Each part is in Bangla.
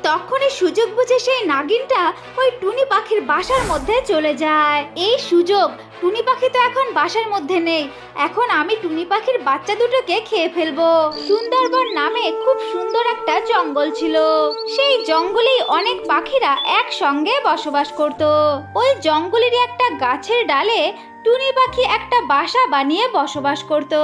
তখনই সুযোগ বুঝে সেই নাগিনটা ওই টুনি পাখির বাসার মধ্যে চলে যায়। এই সুযোগ, টুনি পাখি তো এখন বাসার মধ্যে নেই, এখন আমি টুনি পাখির বাচ্চা দুটোকে খেয়ে ফেলবো। সুন্দরবন নামে খুব সুন্দর একটা জঙ্গল ছিল। সেই জঙ্গলেই অনেক পাখিরা একসঙ্গে বসবাস করত। ওই জঙ্গলেরই একটা গাছের ডালে টুনি পাখি একটা বাসা বানিয়ে বসবাস করত।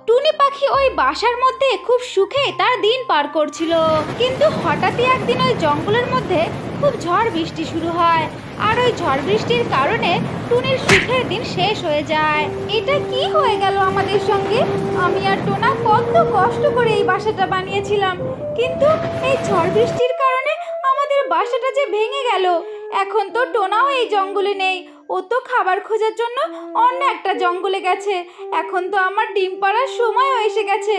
টুনি পাখি ওই বাসার মধ্যে খুব সুখে তার দিন পার করছিল। কিন্তু হঠাৎই একদিন ওই জঙ্গলের মধ্যে খুব ঝড় বৃষ্টি শুরু হয়, আর ওই ঝড় বৃষ্টির কারণে টুনির সুখের দিন শেষ হয়ে যায়। এটা কি হয়ে গেল আমাদের সঙ্গে? আমি আর টোনা কত কষ্ট করে এই বাসাটা বানিয়েছিলাম, কিন্তু এই ঝড় বৃষ্টির কারণে আমাদের বাসাটা যে ভেঙে গেল। এখন তো টোনাও এই জঙ্গলে নেই, ও তো খাবার খোঁজার জন্য অন্য একটা জঙ্গলে গেছে। এখন তো আমার ডিম পাড়ার সময়ও এসে গেছে,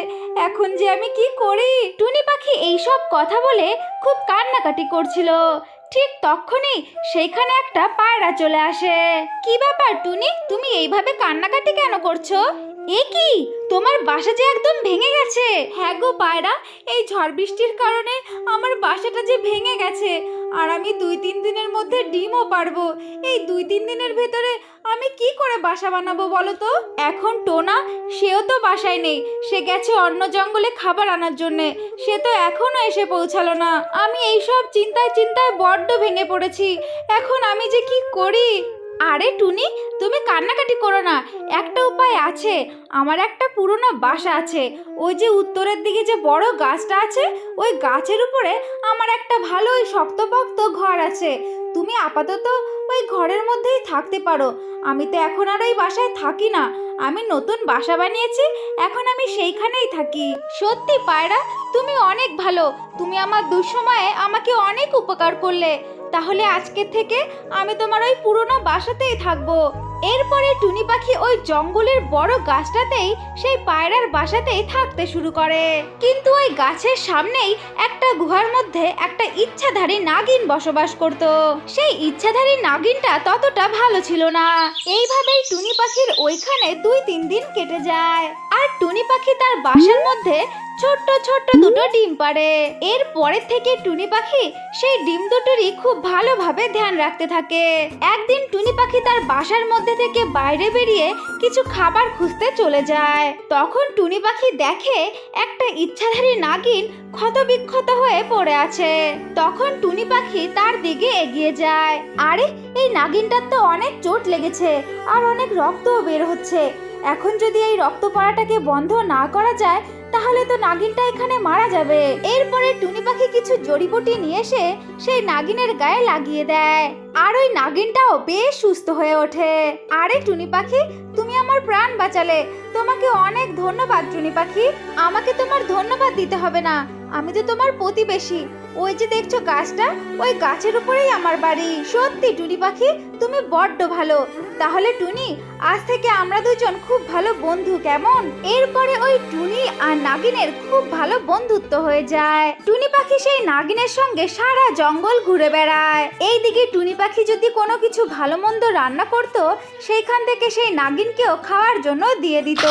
এখন যে আমি কি করি? টুনি পাখি এইসব কথা বলে খুব কান্নাকাটি করছিল। ঠিক তখনই সেইখানে একটা পায়রা চলে আসে। কি ব্যাপার টুনি, তুমি এইভাবে কান্নাকাটি কেন করছো? এ কি, তোমার বাসা যে একদম ভেঙে গেছে? হ্যাঁ গো পায়রা, এই ঝড় বৃষ্টির কারণে আমার বাসাটা যে ভেঙে গেছে, আর আমি 2-3 দিনের মধ্যে ডিমও পারবো। এই 2-3 দিনের ভেতরে আমি কি করে বাসা বানাবো বলো তো? এখন টোনা, সেও তো বাসায় নেই, সে গেছে অন্য জঙ্গলে খাবার আনার জন্যে, সে তো এখনো এসে পৌঁছালো না। আমি এইসব চিন্তায় চিন্তায় বড্ড ভেঙে পড়েছি, এখন আমি যে কি করি? আরে টুনি, তুমি কান্নাকাটি করো না, একটা উপায় আছে। আমার একটা পুরনো বাসা আছে, ওই যে উত্তরের দিকে যে বড় গাছটা আছে, ওই গাছের উপরে আমার একটা ভালো শক্তপোক্ত ঘর আছে। তুমি আপাতত ওই ঘরের মধ্যেই থাকতে পারো। আমি তো এখন আর ওই বাসায় থাকি না, আমি নতুন বাসা বানিয়েছি, এখন আমি সেইখানেই থাকি। সত্যি পায়রা, তুমি অনেক ভালো, তুমি আমার দুঃসময়ে আমাকে অনেক উপকার করলে। তাহলে আজকে থেকে আমি তোমার ওই পুরনো বাসাতেই থাকবো। এরপরে টুনি পাখি ওই জঙ্গলের বড় গাছটাতেই সেই পায়রার বাসাতেই থাকতে শুরু করে। কিন্তু ওই গাছের সামনেই একটা গুহার মধ্যে একটা ইচ্ছাধারী নাগিন বসবাস করত। সেই ইচ্ছাধারী নাগিনটা ততটা ভালো ছিল না। এইভাবেই টুনি পাখির ওইখানে 2-3 দিন কেটে যায়, আর টুনি পাখি তার বাসার মধ্যে ছোট্ট ছোট্ট দুটো ডিম পাড়ে। এর পরের থেকে টুনি পাখি সেই ডিম দুটোরই খুব ভালোভাবে ধ্যান রাখতে থাকে। একদিন টুনি পাখি তার বাসার মধ্যে থেকে বাইরে বেরিয়ে কিছু খাবার খুঁজতে চলে যায়। তখন টুনি পাখি দেখে একটা ইচ্ছাধারী নাগিন ক্ষতবিক্ষত হয়ে পড়ে আছে। তখন টুনি পাখি তার দিকে এগিয়ে যায়। আরে, এই নাগিনটার তো অনেক চোট লেগেছে, আর অনেক রক্তও বের হচ্ছে। এখন যদি এই রক্ত পড়াটাকে বন্ধ না করা যায়, তাহলে তো নাগিনটা এখানে মারা যাবে। এরপরে টুনি পাখি কিছু জড়িবুটি নিয়ে এসে সেই নাগিনের গায়ে লাগিয়ে দেয়, আর ওই নাগিনটাও বেশ সুস্থ হয়ে ওঠে। আরে টুনি পাখি, তুমি আমার প্রাণ বাঁচালে, তোমাকে অনেক ধন্যবাদ টুনি পাখি। আমাকে তোমার ধন্যবাদ দিতে হবে না, আমি তো তোমার প্রতিবেশী। ওই যে দেখছো গাছটা, ওই গাছের উপরেই আমার বাড়ি। সত্যি টুনি পাখি, তুমি বড্ড ভালো। তাহলে টুনি, আজ থেকে আমরা দুজন খুব ভালো বন্ধু, কেমন? এরপরে ওই টুনি আর নাগিনের খুব ভালো বন্ধুত্ব হয়ে যায়। টুনি পাখি সেই নাগিনের সঙ্গে সারা জঙ্গল ঘুরে বেড়ায়। এইদিকে টুনি পাখি যদি কোনো কিছু ভালো মন্দ রান্না করতো, সেইখান থেকে সেই নাগিনকেও খাওয়ার জন্য দিয়ে দিত।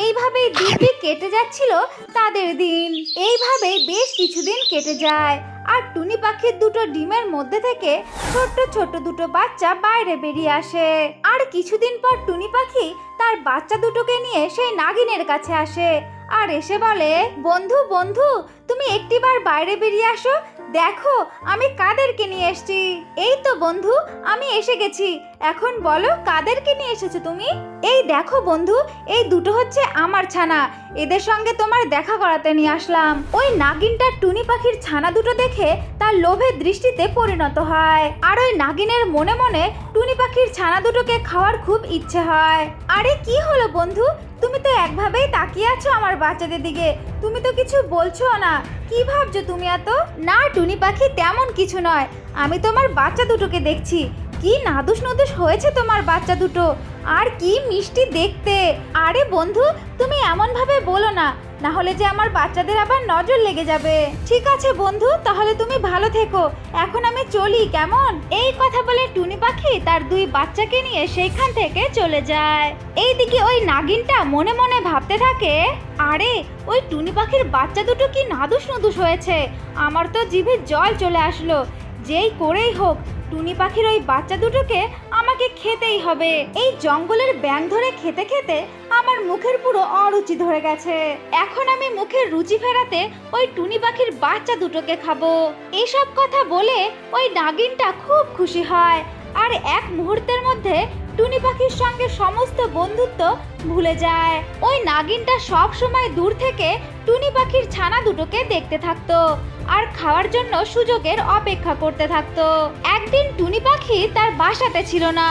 এইভাবেই দিব্যি কেটে যাচ্ছিল তাদের দিন। এইভাবেই বেশ কিছুদিন কেটে যায়, আর টুনি পাখির দুটো ডিমের মধ্যে থেকে ছোট্ট ছোট্ট দুটো বাচ্চা বাইরে বেরিয়ে আসে। আর কিছুদিন পর টুনি পাখি তার বাচ্চা দুটোকে নিয়ে সেই নাগিনের কাছে আসে, আর এসে বলে, বন্ধু বন্ধু, তুমি একটিবার বাইরে বেরিয়ে আসো, দেখো আমি কাদেরকে নিয়ে এসেছি। এই তো বন্ধু, আমি এসে গেছি, এখন বলো কাদেরকে নিয়ে এসেছো তুমি? এই দেখো বন্ধু, এই দুটো হচ্ছে আমার ছানা, এদের সঙ্গে তোমার দেখা করাতে নিয়ে আসলাম। ওই নাগিনটা টুনি পাখির ছানা দুটো দেখে তার লোভের দৃষ্টিতে পরিণত হয়, আর ওই নাগিনের মনে মনে টুনি পাখির ছানা দুটোকে খাওয়ার খুব ইচ্ছে হয়। আরে কি হলো বন্ধু, তুমি তো একভাবেই তাকিয়ে আছো আমার বাচ্চাদের দিকে, তুমি তো কিছু বলছো না, কি ভাবছো তুমি এত? না টুনি পাখি, তেমন কিছু নয়, আমি তোমার বাচ্চা দুটোকে দেখছি। কি নাদুস নুদুস হয়েছে তোমার বাচ্চা দুটো, আর কি মিষ্টি দেখতে। আরে বন্ধু, তুমি এমন ভাবে বলো না, না হলে যে আমার বাচ্চাদের আবার নজর লেগে যাবে। ঠিক আছে বন্ধু, তাহলে তুমি ভালো থেকো, এখন আমি চলি কেমন। এই কথা বলে টুনি পাখি তার দুই বাচ্চাকে নিয়ে সেইখান থেকে চলে যায়। এইদিকে ওই নাগিনটা মনে মনে ভাবতে থাকে, আরে ওই টুনি পাখির বাচ্চা দুটো কি নাদুস নুদুস হয়েছে, আমার তো জিভে জল চলে আসলো। যেই করেই হোক টুনি পাখির ওই বাচ্চা দুটোকে আমাকে খেতেই হবে। এই জঙ্গলের ব্যাঙ ধরে খেতে খেতে আমার মুখের পুরো অরুচি ধরে গেছে। এখন আমি মুখের রুচি ফেরাতে ওই টুনি পাখির বাচ্চা দুটোকে খাবো। এসব কথা বলে ওই নাগিনটা খুব খুশি হয় আর এক মুহূর্তের মধ্যে টুনি পাখির সঙ্গে সমস্ত বন্ধুত্ব ভুলে যায়। ওই নাগিনটা সব সময় দূর থেকে টুনি পাখির ছানা দুটোকে দেখতে থাকতো আর খাওয়ার জন্য সুযোগের অপেক্ষা করতে থাকতো। একদিন টুনি পাখি তার বাসাতে ছিল না,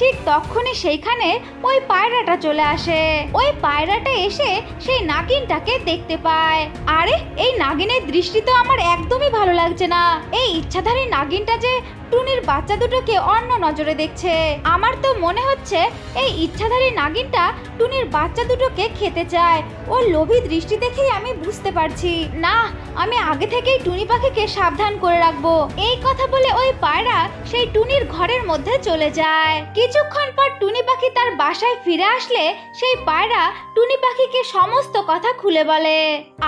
ঠিক তখনই সেইখানে ওই পায়রাটা চলে আসে। ওই পায়রাটা এসে সেই নাগিনটাকে দেখতে পায়। আরে এই নাগিনের দৃষ্টি তো আমার একদমই ভালো লাগছে না। এই ইচ্ছাধারী নাগিনটা যে টুনির বাচ্চা দুটোকে অন্য নজরে দেখছে। আমার তো মনে হচ্ছে এই ইচ্ছাধারী নাগিনটা টুনির বাচ্চা দুটোকে খেতে চায়। ওর লোভী দৃষ্টি দেখেই আমি বুঝতে পারছি, না আমি আগে থেকেই টুনি পাখিকে সাবধান করে রাখবো। এই কথা বলে ওই পায়রা সেই টুনির ঘরের মধ্যে চলে যায়। কিছুক্ষণ পর টুনি পাখি তার বাসায় ফিরে আসলে সেই পায়রা টুনি পাখিকে সমস্ত কথা খুলে বলে।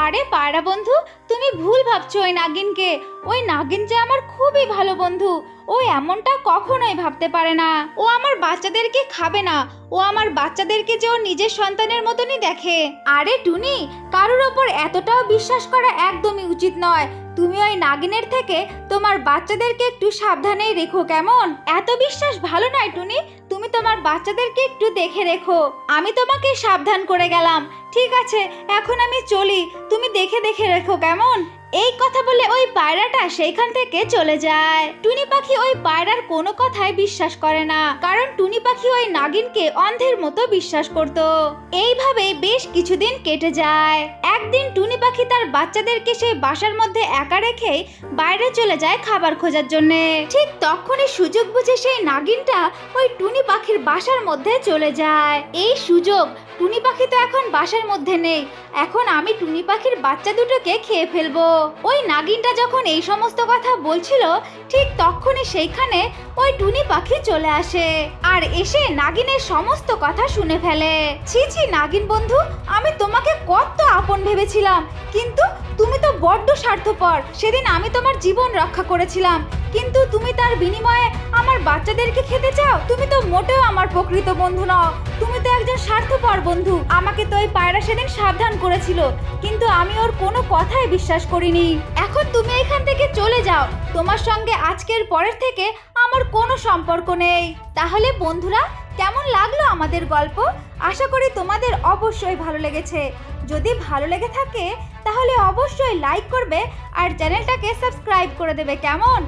আরে পায়রা বন্ধু, তুমি ভুল ভাবছো ওই নাগিনকে। ওই নাগিন যে আমার খুবই ভালো বন্ধু, ও এমনটা কখনোই ভাবতে পারে না। ও আমার বাচ্চাদেরকে খাবে না, ও আমার বাচ্চাদেরকে যে ওর নিজের সন্তানের মতনই দেখে। আরে টুনি, কারোর ওপর এতটাও বিশ্বাস করা একদমই উচিত নয়। তুমি ওই নাগিনের থেকে তোমার বাচ্চাদেরকে একটু সাবধানেই রেখো কেমন। এত বিশ্বাস ভালো নয় টুনি, তুমি তোমার বাচ্চাদেরকে একটু দেখে রেখো। আমি তোমাকে সাবধান করে গেলাম, ঠিক আছে এখন আমি চলি, তুমি দেখে দেখে রেখো কেমন। এই কথা বলে ওই পায়রাটা সেইখান থেকে চলে যায়। টুনি পাখি ওই পায়রার কোনো কথায় বিশ্বাস করে না, কারণ টুনি পাখি ওই নাগিনকে অন্ধের মতো বিশ্বাস করত। এইভাবে বেশ কিছুদিন কেটে যায়। একদিন টুনি পাখি তার বাচ্চাদেরকে সেই বাসার মধ্যে একা রেখে বাইরে চলে যায় খাবার খোঁজার জন্য। ঠিক তখনই সুযোগ বুঝে সেই নাগিনটা ওই টুনি পাখির বাসার মধ্যে চলে যায়। এই সুযোগ, টুনি পাখি তো এখন বাসার মধ্যে নেই, এখন আমি টুনি পাখির বাচ্চা দুটোকে খেয়ে ফেলবো। ওই নাগিনটা যখন এই সমস্ত কথা বলছিল ঠিক তখনই সেইখানে ওই টুনি পাখি চলে আসে আর এসে নাগিনের সমস্ত কথা শুনে ফেলে। ছি ছি নাগিন বন্ধু, আমি তোমাকে কত আপন ভেবেছিলাম, কিন্তু তুমি তো বড্ড স্বার্থপর। সেদিন আমি তোমার জীবন রক্ষা করেছিলাম, কিন্তু তুমি তার বিনিময়ে আমার বাচ্চাদেরকে খেতে চাও। তুমি তো মোটেও আমার প্রকৃত বন্ধু নও, তুমি তো একজন স্বার্থপর বন্ধু। আমাকে তো ওই পায়রা সেদিন সাবধান করেছিল, কিন্তু আমি ওর কোনো কথাই বিশ্বাস করিনি। এখন তুমি এখান থেকে চলে যাও, তোমার সঙ্গে আজকের পরের থেকে আমার কোনো সম্পর্ক নেই। তাহলে বন্ধুরা, কেমন লাগলো আমাদের গল্প? আশা করি তোমাদের অবশ্যই ভালো লেগেছে। যদি ভালো লেগে থাকে তাহলে অবশ্যই লাইক করবে আর চ্যানেলটাকে সাবস্ক্রাইব করে দেবে কেমন।